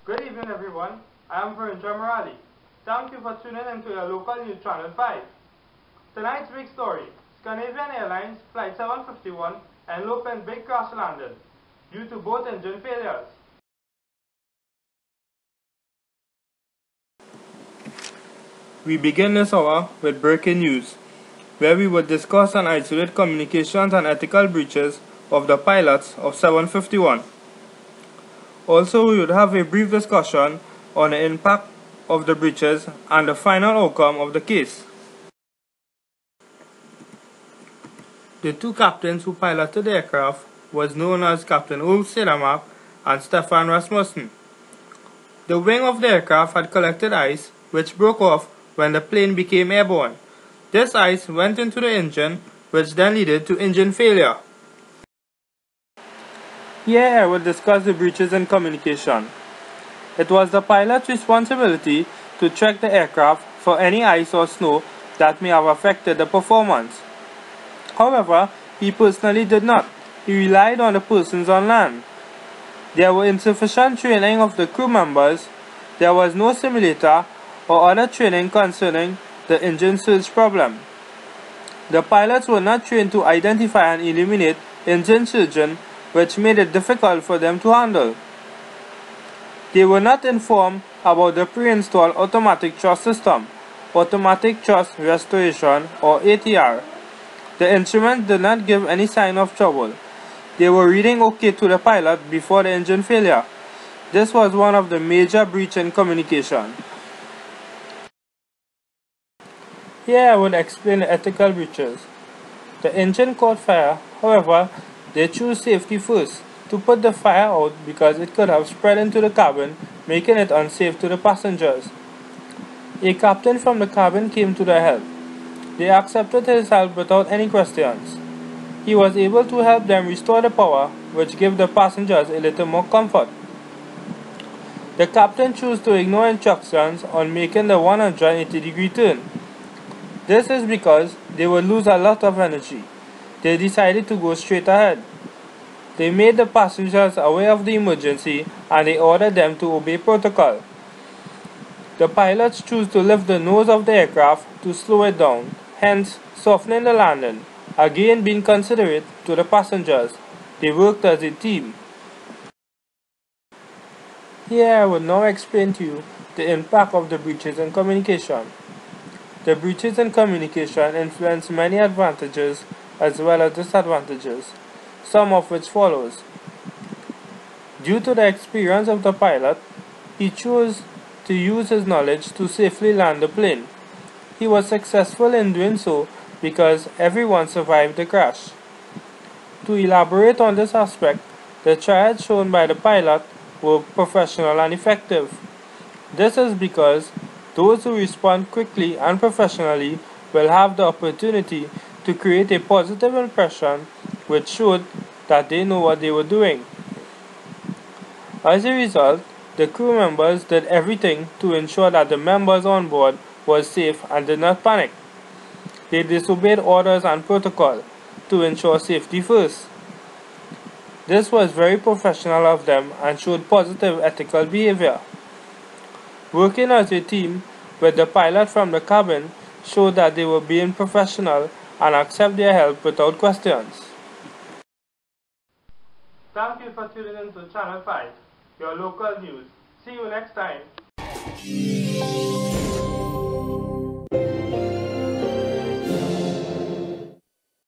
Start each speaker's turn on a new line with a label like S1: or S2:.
S1: Good evening, everyone. I am Morali. Thank you for tuning in to your local news channel 5. Tonight's big story: Scandinavian Airlines Flight 751 eloped in big crash landing due to both engine failures. We begin this hour with breaking news, where we will discuss and isolate communications and ethical breaches of the pilots of 751. Also, we would have a brief discussion on the impact of the breaches and the final outcome of the case. The two captains who piloted the aircraft was known as Captain Ulf Cedermark and Stefan Rasmussen. The wing of the aircraft had collected ice, which broke off when the plane became airborne. This ice went into the engine, which then led to engine failure. Here I will discuss the breaches in communication. It was the pilot's responsibility to check the aircraft for any ice or snow that may have affected the performance. However, he personally did not. He relied on the persons on land. There was insufficient training of the crew members. There was no simulator or other training concerning the engine surge problem. The pilots were not trained to identify and eliminate engine surging, which made it difficult for them to handle. They were not informed about the pre-installed automatic thrust system, automatic thrust restoration, or ATR. The instrument did not give any sign of trouble. They were reading OK to the pilot before the engine failure. This was one of the major breaches in communication. Here I will explain the ethical breaches. The engine caught fire. However, they chose safety first, to put the fire out because it could have spread into the cabin, making it unsafe to the passengers. A captain from the cabin came to their help. They accepted his help without any questions. He was able to help them restore the power, which gave the passengers a little more comfort. The captain chose to ignore instructions on making the 180-degree turn. This is because they would lose a lot of energy. They decided to go straight ahead. They made the passengers aware of the emergency and they ordered them to obey protocol. The pilots chose to lift the nose of the aircraft to slow it down, hence softening the landing, again being considerate to the passengers. They worked as a team. Here I will now explain to you the impact of the breaches in communication. The breaches in communication influence many advantages as well as disadvantages, some of which follows. Due to the experience of the pilot, he chose to use his knowledge to safely land the plane. He was successful in doing so because everyone survived the crash. To elaborate on this aspect, the triads shown by the pilot were professional and effective. This is because those who respond quickly and professionally will have the opportunity to create a positive impression which showed that they know what they were doing. As a result, the crew members did everything to ensure that the members on board were safe and did not panic. They disobeyed orders and protocol to ensure safety first. This was very professional of them and showed positive ethical behavior. Working as a team with the pilot from the cabin showed that they were being professional and accept their help without questions. Thank you for tuning in to Channel 5, your local news. See you next time.